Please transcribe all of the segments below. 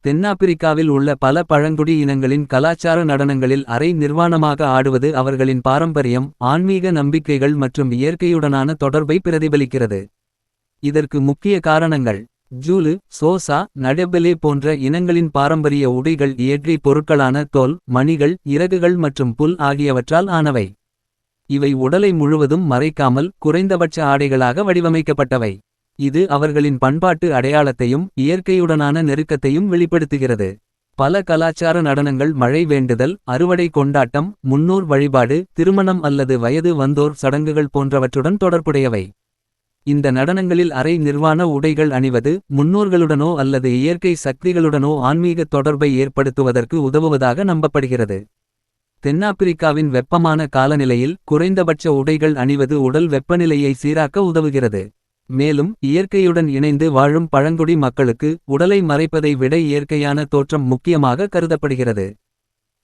தென்னாப்பிரிக்காவில் உள்ள பல பழங்குடி இனங்களின் கலாச்சார நடனங்களில் அரை நிர்வாணமாக ஆடுவது அவர்களின் பாரம்பரியம், ஆன்மீக நம்பிக்கைகள் மற்றும் இயற்கையுடனான தொடர்பை பிரதிபலிக்கிறது. இதற்கு முக்கிய காரணங்கள்: ஜூலு, சோசா, நடெபெலே போன்ற இனங்களின் பாரம்பரிய உடைகள் இயற்கை பொருட்களான தோல், மணிகள், இறகுகள் மற்றும் புல் ஆகியவற்றால் ஆனவை. இவை உடலை முழுவதும் மறைக்காமல் குறைந்தபட்ச ஆடைகளாக வடிவமைக்கப்பட்டவை. இது அவர்களின் பண்பாட்டு அடையாளத்தையும் இயற்கையுடனான நெருக்கத்தையும் வெளிப்படுத்துகிறது. பல கலாச்சார நடனங்கள் மழை வேண்டுதல், அறுவடை கொண்டாட்டம், முன்னோர் வழிபாடு, திருமணம் அல்லது வயது வந்தோர் சடங்குகள் போன்றவற்றுடன் தொடர்புடையவை. இந்த நடனங்களில் அரை நிர்வாண உடைகள் அணிவது முன்னோர்களுடனோ அல்லது இயற்கை சக்திகளுடனோ ஆன்மீக தொடர்பை ஏற்படுத்துவதற்கு உதவுவதாக நம்பப்படுகிறது. தென்னாப்பிரிக்காவின் வெப்பமான காலநிலையில் குறைந்தபட்ச உடைகள் அணிவது உடல் வெப்பநிலையை சீராக்க உதவுகிறது. மேலும் இயற்கையுடன் இணைந்து வாழும் பழங்குடி மக்களுக்கு உடலை மறைப்பதை விட இயற்கையான தோற்றம் முக்கியமாக கருதப்படுகிறது.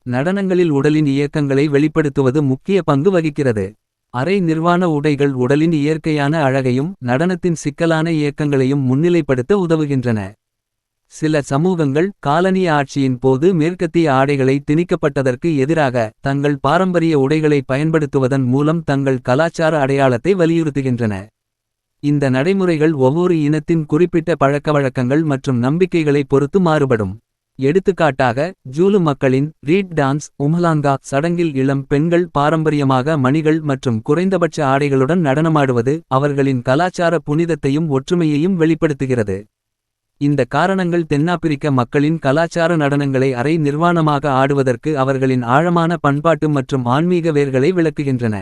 நடனங்களில் உடலின் இயக்கங்களை வெளிப்படுத்துவது முக்கிய பங்கு வகிக்கிறது. அரை நிர்வாண உடைகள் உடலின் இயற்கையான அழகையும் நடனத்தின் சிக்கலான இயக்கங்களையும் முன்னிலைப்படுத்த உதவுகின்றன. சில சமூகங்கள் காலனிய ஆட்சியின் போது மேற்கத்திய ஆடைகளை திணிக்கப்பட்டதற்கு எதிராக தங்கள் பாரம்பரிய உடைகளை பயன்படுத்துவதன் மூலம் தங்கள் கலாச்சார அடையாளத்தை வலியுறுத்துகின்றன. இந்த நடைமுறைகள் ஒவ்வொரு இனத்தின் குறிப்பிட்ட பழக்கவழக்கங்கள் மற்றும் நம்பிக்கைகளை பொறுத்து மாறுபடும். எடுத்துக்காட்டாக, ஜூலு மக்களின் ரீட் டான்ஸ் உம்ஹலாங்கா சடங்கில் இளம் பெண்கள் பாரம்பரியமாக மணிகள் மற்றும் குறைந்தபட்ச ஆடைகளுடன் நடனமாடுவது அவர்களின் கலாச்சார புனிதத்தையும் ஒற்றுமையையும் வெளிப்படுத்துகிறது. இந்த காரணங்கள் தென்னாப்பிரிக்க மக்களின் கலாச்சார நடனங்களை அரை நிர்வாணமாக ஆடுவதற்கு அவர்களின் ஆழமான பண்பாட்டு மற்றும் ஆன்மீக வேர்களை விளக்குகின்றன.